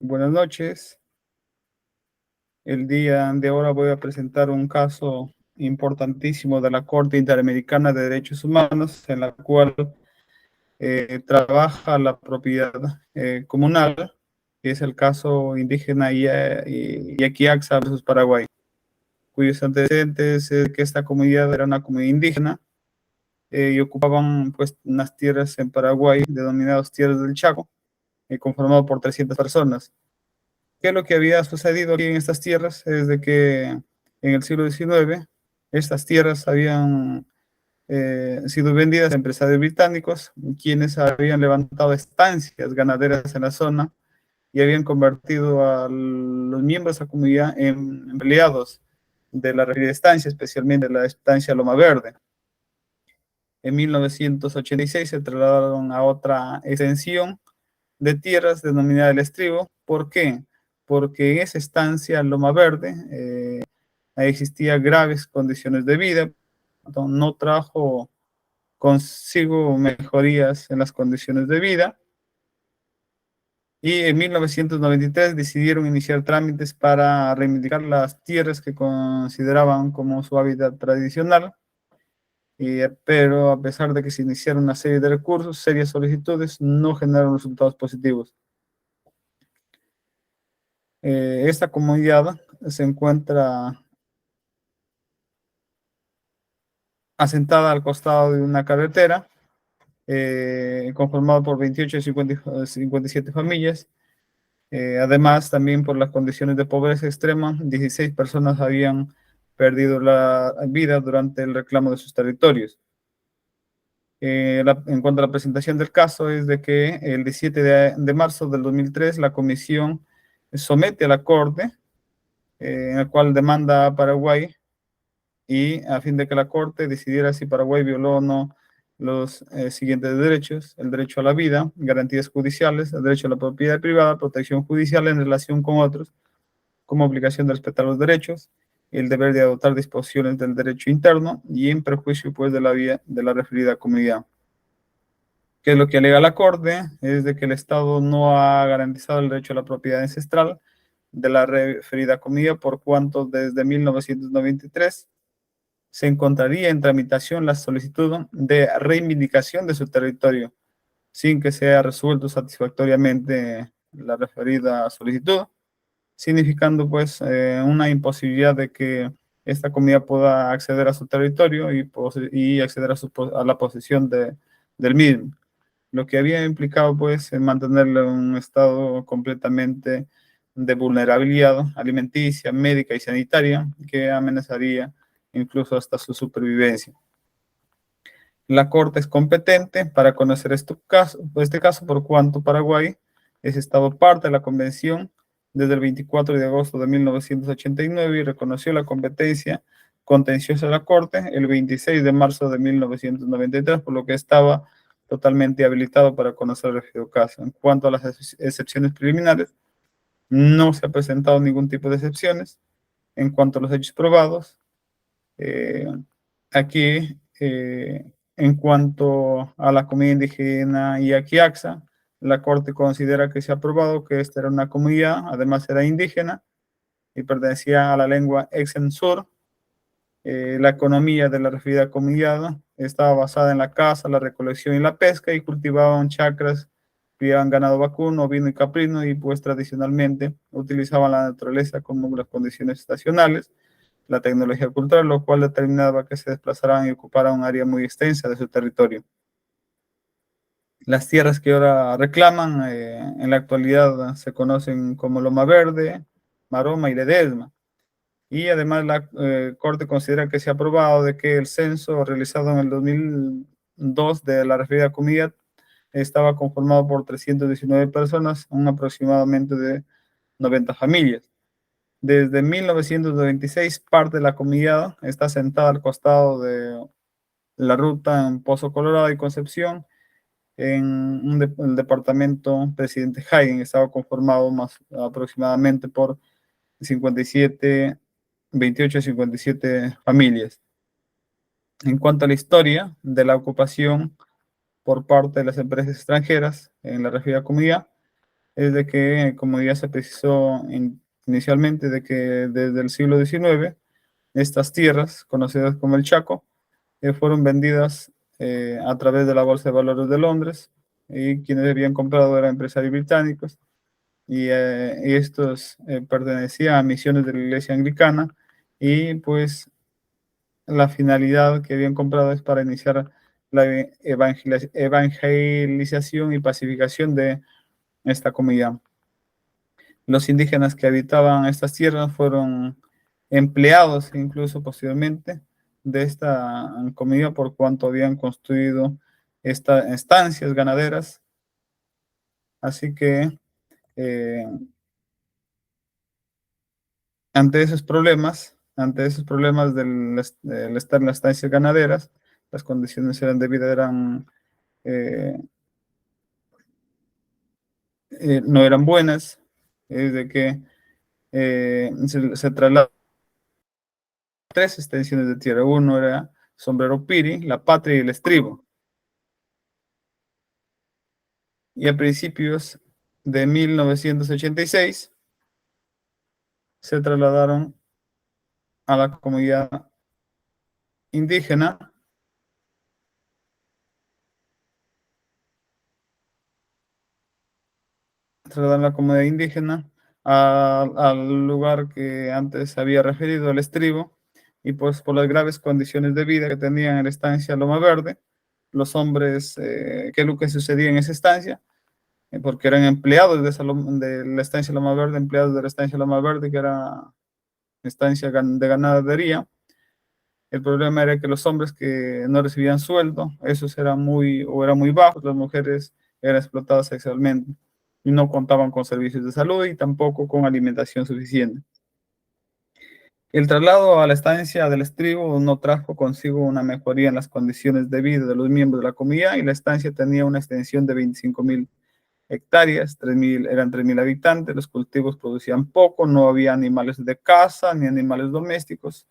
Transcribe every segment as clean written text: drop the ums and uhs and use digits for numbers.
Buenas noches. El día de ahora voy a presentar un caso importantísimo de la Corte Interamericana de Derechos Humanos, en la cual trabaja la propiedad comunal, que es el caso indígena Yaquiaxa versus Paraguay, cuyos antecedentes es que esta comunidad era una comunidad indígena y ocupaban pues unas tierras en Paraguay, denominadas tierras del Chaco, conformado por 300 personas. ¿Qué es lo que había sucedido aquí en estas tierras? Es de que en el siglo XIX estas tierras habían sido vendidas a empresarios británicos, quienes habían levantado estancias ganaderas en la zona y habían convertido a los miembros de la comunidad en empleados de la referida estancia, especialmente la estancia Loma Verde. En 1986 se trasladaron a otra extensión de tierras denominada El Estribo. ¿Por qué? Porque en esa estancia Loma Verde existían graves condiciones de vida, no trajo consigo mejorías en las condiciones de vida, y en 1993 decidieron iniciar trámites para reivindicar las tierras que consideraban como su hábitat tradicional, pero a pesar de que se iniciaron una serie de recursos, serias solicitudes no generaron resultados positivos. Esta comunidad se encuentra asentada al costado de una carretera, conformada por 28 y 57 familias. Además, también por las condiciones de pobreza extrema, 16 personas habían perdido la vida durante el reclamo de sus territorios. En cuanto a la presentación del caso, es de que el 17 de marzo del 2003 la comisión somete a la Corte, en la cual demanda a Paraguay, y a fin de que la Corte decidiera si Paraguay violó o no los siguientes derechos: el derecho a la vida, garantías judiciales, el derecho a la propiedad privada, protección judicial en relación con otros, como obligación de respetar los derechos, el deber de adoptar disposiciones del derecho interno y en perjuicio pues de la vida de la referida comunidad. ¿Qué es lo que alega la Corte? Es de que el Estado no ha garantizado el derecho a la propiedad ancestral de la referida comunidad, por cuanto desde 1993 se encontraría en tramitación la solicitud de reivindicación de su territorio, sin que sea resuelto satisfactoriamente la referida solicitud, significando pues una imposibilidad de que esta comunidad pueda acceder a su territorio y acceder a la posesión del mismo, lo que había implicado pues en mantenerle en un estado completamente de vulnerabilidad alimenticia, médica y sanitaria, que amenazaría incluso hasta su supervivencia. La Corte es competente para conocer este caso por cuanto Paraguay es Estado parte de la Convención desde el 24 de agosto de 1989 y reconoció la competencia contenciosa de la Corte el 26 de marzo de 1993, por lo que estaba totalmente habilitado para conocer el referido caso. En cuanto a las excepciones preliminares, no se ha presentado ningún tipo de excepciones. En cuanto a los hechos probados, aquí, en cuanto a la comunidad indígena Yaquiaxa, la Corte considera que se ha probado que esta era una comunidad, además era indígena y pertenecía a la lengua Exensur. La economía de la referida comunidad estaba basada en la caza, la recolección y la pesca, y cultivaban chacras, criaban ganado vacuno, ovino y caprino, y pues tradicionalmente utilizaban la naturaleza como las condiciones estacionales, la tecnología cultural, lo cual determinaba que se desplazaran y ocuparan un área muy extensa de su territorio. Las tierras que ahora reclaman en la actualidad se conocen como Loma Verde, Maroma y Ledesma. Y además la Corte considera que se ha aprobado de que el censo realizado en el 2002 de la referida comunidad estaba conformado por 319 personas, un aproximadamente de 90 familias. Desde 1996, parte de la comunidad está sentada al costado de la ruta en Pozo Colorado y Concepción, en el departamento Presidente Hagen. Estaba conformado más aproximadamente por 57, 28 a 57 familias. En cuanto a la historia de la ocupación por parte de las empresas extranjeras en la referida comunidad, es de que, como ya se precisó inicialmente, de que desde el siglo XIX, estas tierras, conocidas como el Chaco, fueron vendidas a través de la Bolsa de Valores de Londres, y quienes habían comprado eran empresarios británicos, y estos pertenecían a misiones de la Iglesia Anglicana, y pues la finalidad que habían comprado es para iniciar la evangelización y pacificación de esta comunidad. Los indígenas que habitaban estas tierras fueron empleados incluso posteriormente de esta comunidad por cuanto habían construido estas estancias ganaderas. Así que eh, ante esos problemas del estar en las estancias ganaderas, las condiciones de vida eh, no eran buenas, es de que se trasladaron tres extensiones de tierra. Uno era Sombrero Piri, La Patria y El Estribo. Y a principios de 1986 se trasladaron a la comunidad indígena, trasladaron a la comunidad indígena al lugar que antes había referido, El Estribo, y pues por las graves condiciones de vida que tenían en la estancia Loma Verde, los hombres, ¿qué es lo que sucedía en esa estancia? Porque eran empleados de la estancia Loma Verde, empleados de la estancia Loma Verde, que era estancia de ganadería. El problema era que los hombres que no recibían sueldo, esos eran muy bajos, las mujeres eran explotadas sexualmente y no contaban con servicios de salud y tampoco con alimentación suficiente. El traslado a la estancia del Estribo no trajo consigo una mejoría en las condiciones de vida de los miembros de la comunidad, y la estancia tenía una extensión de 25.000 hectáreas, eran 3.000 habitantes, los cultivos producían poco, no había animales de caza ni animales domésticos,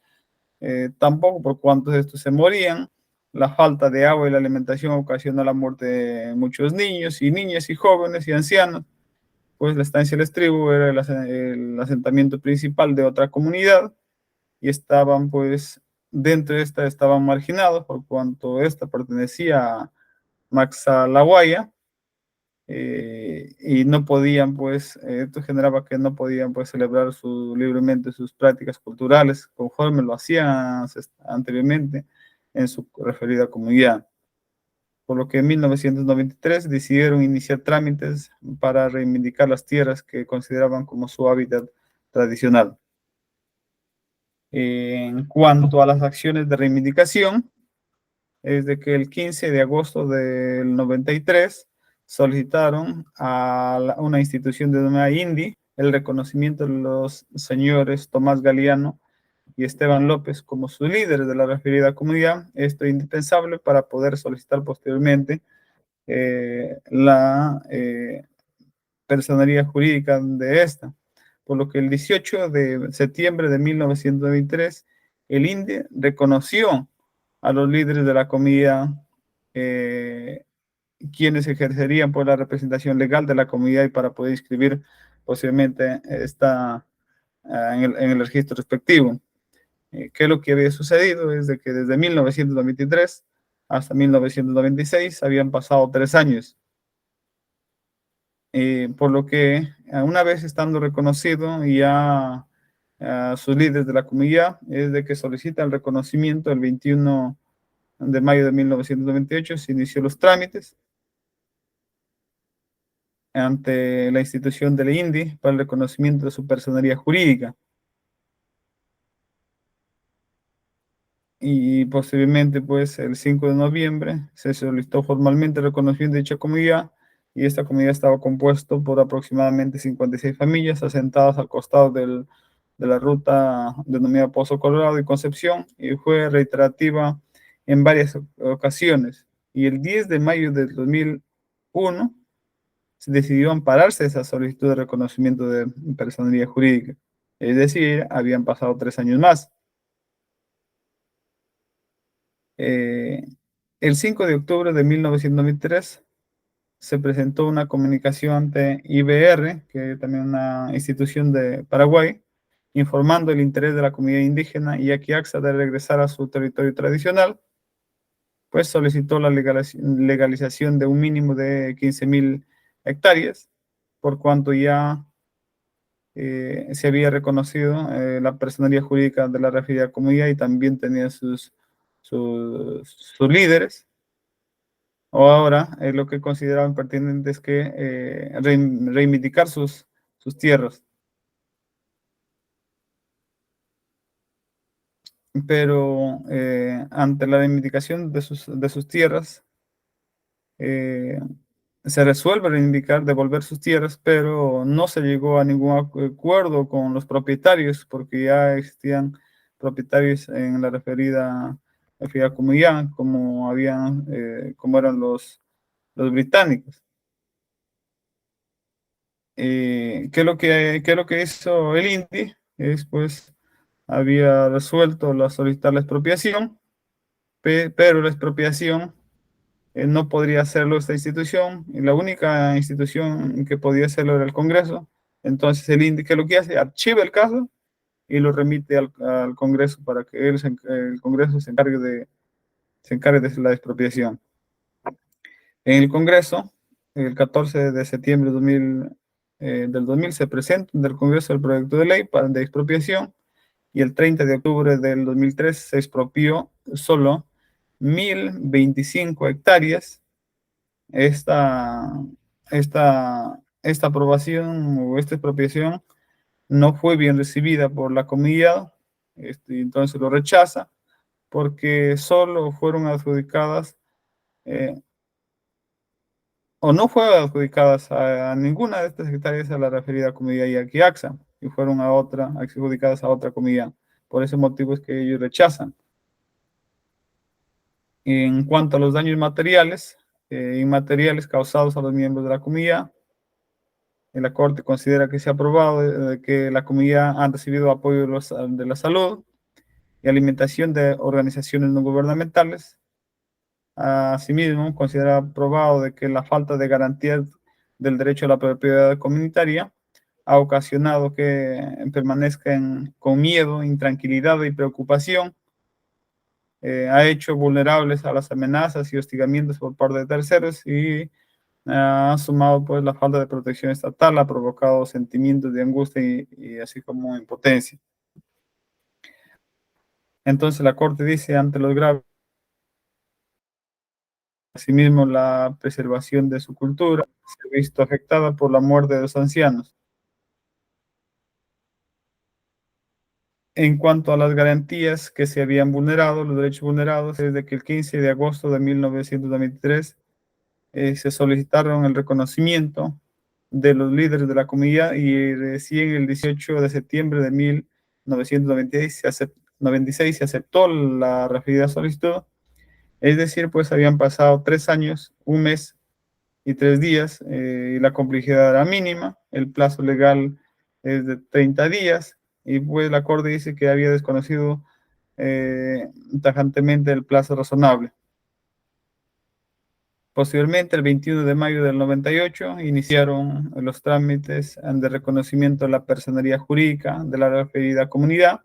tampoco por cuanto de estos se morían. La falta de agua y la alimentación ocasionó la muerte de muchos niños y niñas y jóvenes y ancianos, pues la estancia del Estribo era el asentamiento principal de otra comunidad, y estaban pues dentro de esta estaban marginados por cuanto esta pertenecía a Maxalahuaya, y no podían, pues, esto generaba que no podían, pues, celebrar libremente sus prácticas culturales conforme lo hacían anteriormente en su referida comunidad. Por lo que en 1993 decidieron iniciar trámites para reivindicar las tierras que consideraban como su hábitat tradicional. En cuanto a las acciones de reivindicación, es de que el 15 de agosto del 93 solicitaron a una institución de denominada INDI el reconocimiento de los señores Tomás Galeano y Esteban López como sus líderes de la referida comunidad. Esto es indispensable para poder solicitar posteriormente la personería jurídica de esta. Por lo que el 18 de septiembre de 1923, el INDI reconoció a los líderes de la comunidad, eh, quienes ejercerían por la representación legal de la comunidad y para poder inscribir posiblemente esta en el registro respectivo. ¿Qué es lo que había sucedido? Es de que desde 1993 hasta 1996 habían pasado 3 años, por lo que una vez estando reconocido y ya a sus líderes de la comunidad, es de que solicitan el reconocimiento el 21 de mayo de 1998, se inició los trámites ante la institución de la INDI para el reconocimiento de su personería jurídica. Y posteriormente, pues, el 5 de noviembre se solicitó formalmente el reconocimiento de dicha comunidad, y esta comunidad estaba compuesta por aproximadamente 56 familias asentadas al costado de la ruta denominada Pozo Colorado y Concepción, y fue reiterativa en varias ocasiones. Y el 10 de mayo del 2001 se decidió ampararse esa solicitud de reconocimiento de personería jurídica. Es decir, habían pasado 3 años más. Eh, el 5 de octubre de 1993 se presentó una comunicación ante IBR, que es también una institución de Paraguay, informando el interés de la comunidad indígena Yaqui-Axa de regresar a su territorio tradicional, pues solicitó la legalización de un mínimo de 15.000 hectáreas, por cuanto ya se había reconocido la personería jurídica de la referida comunidad y también tenía sus líderes. O ahora lo que consideraban pertinente es que reivindicar sus tierras. Pero ante la reivindicación de sus tierras, eh, se resuelve reivindicar, devolver sus tierras, pero no se llegó a ningún acuerdo con los propietarios, porque ya existían propietarios en la referida comunidad, como eran los británicos. ¿Qué es lo que hizo el INDI? Es pues había resuelto solicitar la expropiación, pero la expropiación no podría hacerlo esta institución, y la única institución que podía hacerlo era el Congreso. Entonces el INDI, ¿qué es lo que hace? Archiva el caso y lo remite al Congreso para que el Congreso se encargue de la expropiación. En el Congreso, el 14 de septiembre del 2000 se presenta del Congreso el proyecto de ley de expropiación, y el 30 de octubre del 2003 se expropió solo 1.025 hectáreas. Esta, esta aprobación o esta expropiación no fue bien recibida por la comunidad, entonces lo rechaza, porque solo fueron adjudicadas eh, o no fueron adjudicadas a ninguna de estas hectáreas a la referida comunidad Yaqui-Axa, y fueron adjudicadas a otra comunidad. Por ese motivo es que ellos rechazan. En cuanto a los daños materiales, inmateriales causados a los miembros de la comunidad, la Corte considera que se ha probado que la comunidad ha recibido apoyo de la salud y alimentación de organizaciones no gubernamentales. Asimismo, considera probado de que la falta de garantía del derecho a la propiedad comunitaria ha ocasionado que permanezcan con miedo, intranquilidad y preocupación. Ha hecho vulnerables a las amenazas y hostigamientos por parte de terceros, y ha sumado pues la falta de protección estatal, ha provocado sentimientos de angustia y así como impotencia. Entonces la Corte dice, ante los graves, asimismo la preservación de su cultura se ha visto afectada por la muerte de los ancianos. En cuanto a las garantías que se habían vulnerado, los derechos vulnerados, desde que el 15 de agosto de 1923 se solicitaron el reconocimiento de los líderes de la comunidad, y recién el 18 de septiembre de 1996 se aceptó la referida solicitud. Es decir, pues habían pasado 3 años, 1 mes y 3 días, y la complejidad era mínima, el plazo legal es de 30 días, y pues la Corte dice que había desconocido tajantemente el plazo razonable. Posteriormente, el 21 de mayo del 98, iniciaron los trámites de reconocimiento de la personería jurídica de la referida comunidad,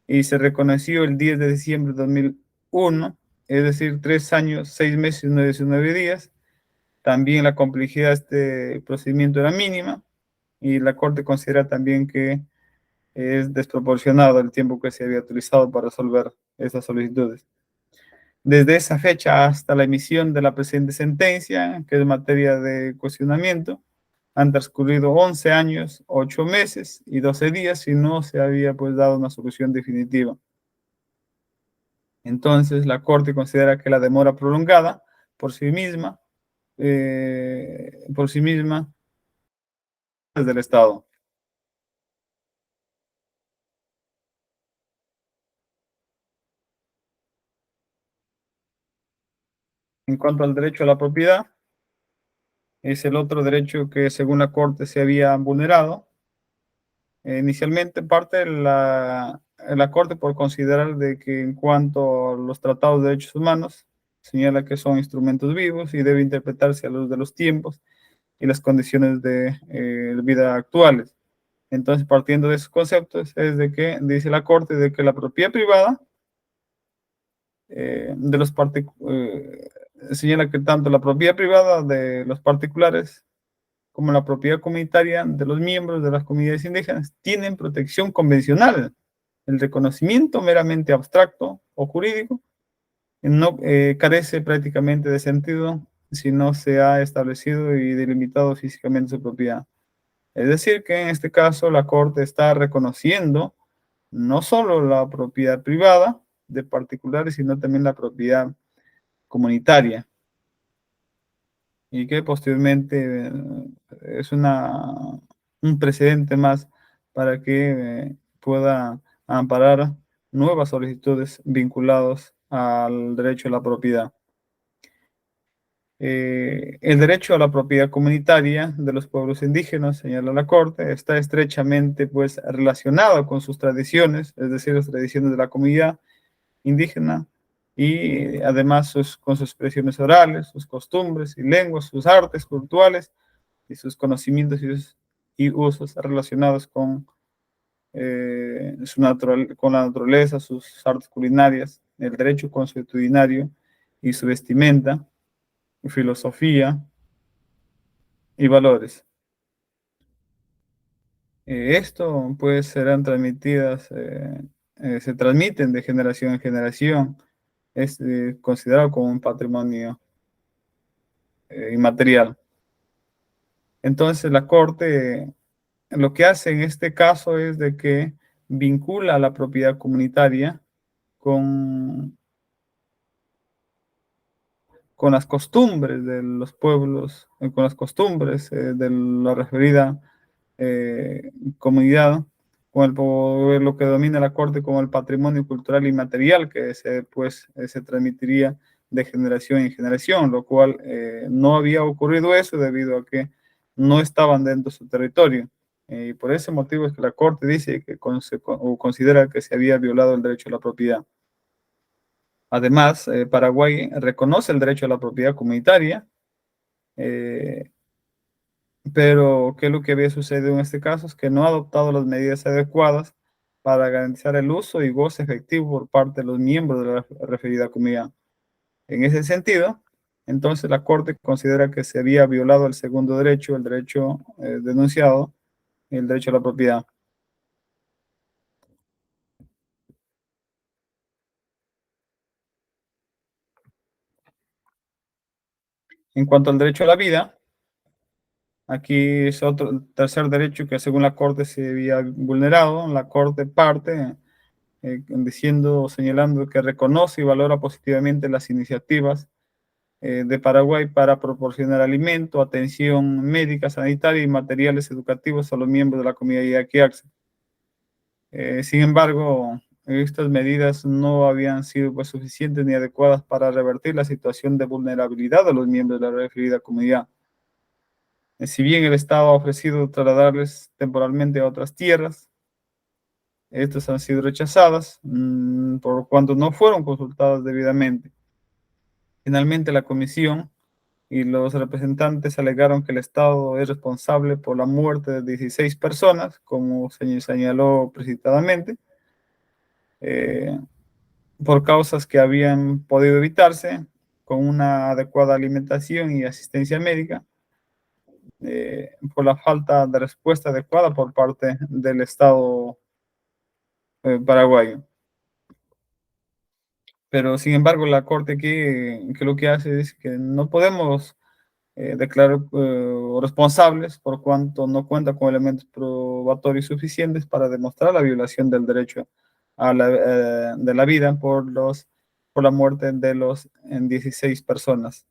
y se reconoció el 10 de diciembre de 2001, es decir, 3 años, 6 meses y 19 días. También la complejidad de este procedimiento era mínima, y la Corte considera también que es desproporcionado el tiempo que se había utilizado para resolver estas solicitudes. Desde esa fecha hasta la emisión de la presente sentencia, que es materia de cuestionamiento, han transcurrido 11 años, 8 meses y 12 días y no se había pues dado una solución definitiva. Entonces, la Corte considera que la demora prolongada por sí misma es del Estado. En cuanto al derecho a la propiedad, es el otro derecho que según la Corte se había vulnerado. Inicialmente parte la Corte por considerar de que en cuanto a los tratados de derechos humanos señala que son instrumentos vivos y debe interpretarse a luz de los tiempos y las condiciones de vida actuales. Entonces, partiendo de esos conceptos, es de que dice la Corte de que la propiedad privada de los señala que tanto la propiedad privada de los particulares como la propiedad comunitaria de los miembros de las comunidades indígenas tienen protección convencional. El reconocimiento meramente abstracto o jurídico no carece prácticamente de sentido si no se ha establecido y delimitado físicamente su propiedad. Es decir, que en este caso la Corte está reconociendo no solo la propiedad privada de particulares, sino también la propiedad comunitaria, y que posteriormente es un precedente más para que pueda amparar nuevas solicitudes vinculadas al derecho a la propiedad. El derecho a la propiedad comunitaria de los pueblos indígenas, señala la Corte, está estrechamente pues, relacionado con sus tradiciones, es decir, las tradiciones de la comunidad indígena, y además con sus expresiones orales, sus costumbres y lenguas, sus artes culturales y sus conocimientos y usos relacionados con, con la naturaleza, sus artes culinarias, el derecho consuetudinario y su vestimenta, filosofía y valores. Esto pues serán transmitidas, se transmiten de generación en generación, es considerado como un patrimonio inmaterial. Entonces la Corte lo que hace en este caso es de que vincula la propiedad comunitaria con, con las costumbres de los pueblos, con las costumbres de la referida comunidad, lo que domina la Corte como el patrimonio cultural inmaterial que se transmitiría de generación en generación, lo cual no había ocurrido eso debido a que no estaban dentro de su territorio. Y por ese motivo es que la Corte dice que considera que se había violado el derecho a la propiedad. Además, Paraguay reconoce el derecho a la propiedad comunitaria, eh, pero ¿qué es lo que había sucedido en este caso? Es que no ha adoptado las medidas adecuadas para garantizar el uso y goce efectivo por parte de los miembros de la referida comunidad. En ese sentido, entonces la Corte considera que se había violado el segundo derecho, el derecho denunciado, el derecho a la propiedad. En cuanto al derecho a la vida, aquí es otro tercer derecho que según la Corte se había vulnerado. La Corte parte diciendo, señalando que reconoce y valora positivamente las iniciativas de Paraguay para proporcionar alimento, atención médica, sanitaria y materiales educativos a los miembros de la comunidad yaquiaxi. Sin embargo, estas medidas no habían sido pues, suficientes ni adecuadas para revertir la situación de vulnerabilidad de los miembros de la referida comunidad. Si bien el Estado ha ofrecido trasladarles temporalmente a otras tierras, estas han sido rechazadas por cuanto no fueron consultadas debidamente. Finalmente, la comisión y los representantes alegaron que el Estado es responsable por la muerte de 16 personas, como se señaló precipitadamente, eh, por causas que habían podido evitarse con una adecuada alimentación y asistencia médica, por la falta de respuesta adecuada por parte del Estado paraguayo. Pero sin embargo, la Corte aquí que lo que hace es que no podemos declarar responsables por cuanto no cuenta con elementos probatorios suficientes para demostrar la violación del derecho de la vida por la muerte de los 16 personas.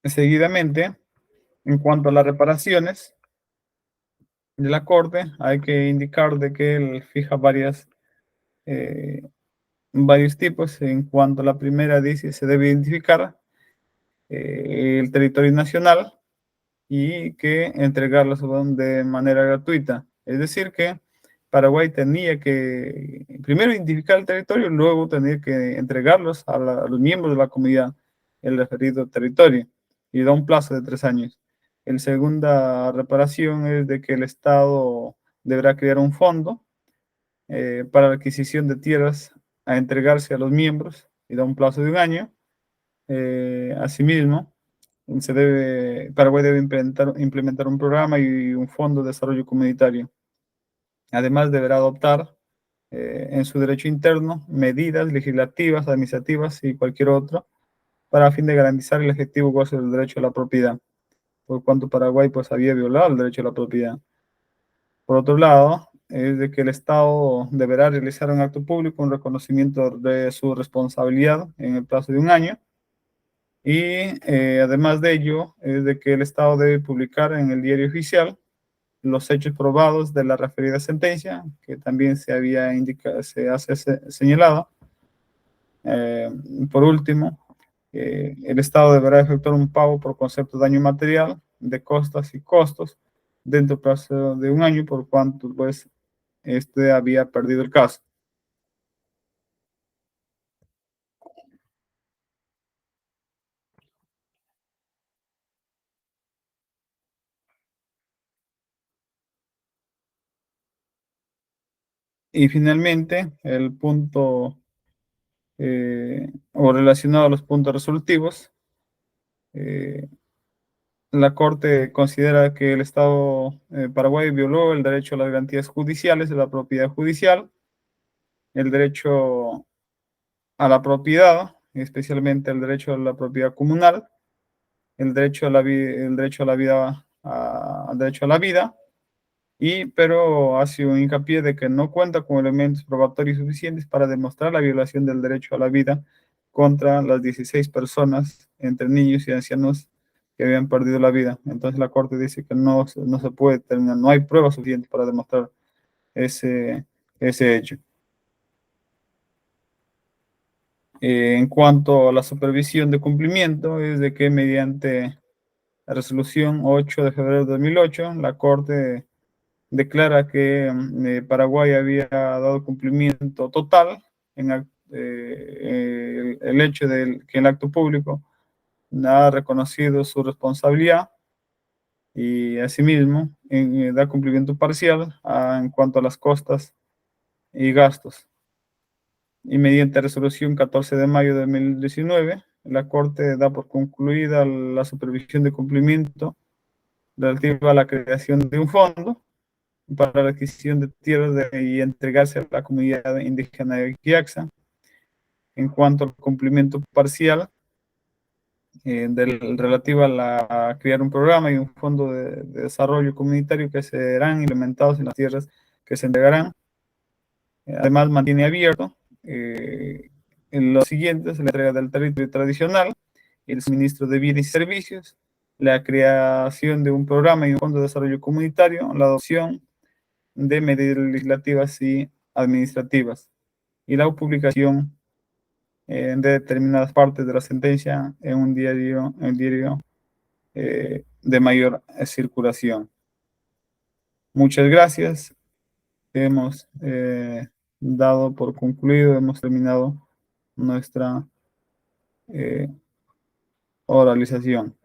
Seguidamente, en cuanto a las reparaciones de la Corte, hay que indicar de que él fija eh, varios tipos. En cuanto a la primera, dice se debe identificar el territorio nacional y que entregarlas de manera gratuita. Es decir, que Paraguay tenía que primero identificar el territorio, luego tenía que entregarlos a los miembros de la comunidad, el referido territorio, y da un plazo de 3 años. La segunda reparación es de que el Estado deberá crear un fondo para la adquisición de tierras a entregarse a los miembros y da un plazo de 1 año. Asimismo, Paraguay debe implementar un programa y un fondo de desarrollo comunitario. Además, deberá adoptar en su derecho interno medidas legislativas, administrativas y cualquier otro para a fin de garantizar el efectivo goce del derecho a la propiedad, por cuanto Paraguay pues había violado el derecho a la propiedad. Por otro lado, es de que el Estado deberá realizar un acto público, un reconocimiento de su responsabilidad en el plazo de 1 año. Y además de ello, es de que el Estado debe publicar en el diario oficial los hechos probados de la referida sentencia, que también se había indicado, se hace señalado. Eh, por último, el Estado deberá efectuar un pago por concepto de daño material, de costas y costos, dentro del plazo de 1 año, por cuanto pues este había perdido el caso. Y finalmente, el punto o relacionado a los puntos resolutivos, eh, la Corte considera que el Estado Paraguay violó el derecho a las garantías judiciales de la propiedad judicial, el derecho a la propiedad, especialmente el derecho a la propiedad comunal, el derecho a la, el derecho a la vida, al derecho a la vida, pero hace un hincapié de que no cuenta con elementos probatorios suficientes para demostrar la violación del derecho a la vida contra las 16 personas, entre niños y ancianos, que habían perdido la vida. Entonces la Corte dice que no se puede determinar, no hay pruebas suficientes para demostrar ese, ese hecho. En cuanto a la supervisión de cumplimiento, es de que mediante la resolución 8 de febrero de 2008, la Corte declara que Paraguay había dado cumplimiento total en el hecho de que el acto público ha reconocido su responsabilidad y asimismo da cumplimiento parcial en cuanto a las costas y gastos. Y mediante resolución 14 de mayo de 2019, la Corte da por concluida la supervisión de cumplimiento relativa a la creación de un fondo para la adquisición de tierras y entregarse a la comunidad indígena de Quiaxa. En cuanto al cumplimiento parcial relativo a crear un programa y un fondo de desarrollo comunitario que serán implementados en las tierras que se entregarán. Además, mantiene abierto en los siguientes: la entrega del territorio tradicional, el suministro de bienes y servicios, la creación de un programa y un fondo de desarrollo comunitario, la adopción de medidas legislativas y administrativas, y la publicación de determinadas partes de la sentencia en un diario, de mayor circulación. Muchas gracias. Hemos dado por concluido, hemos terminado nuestra oralización.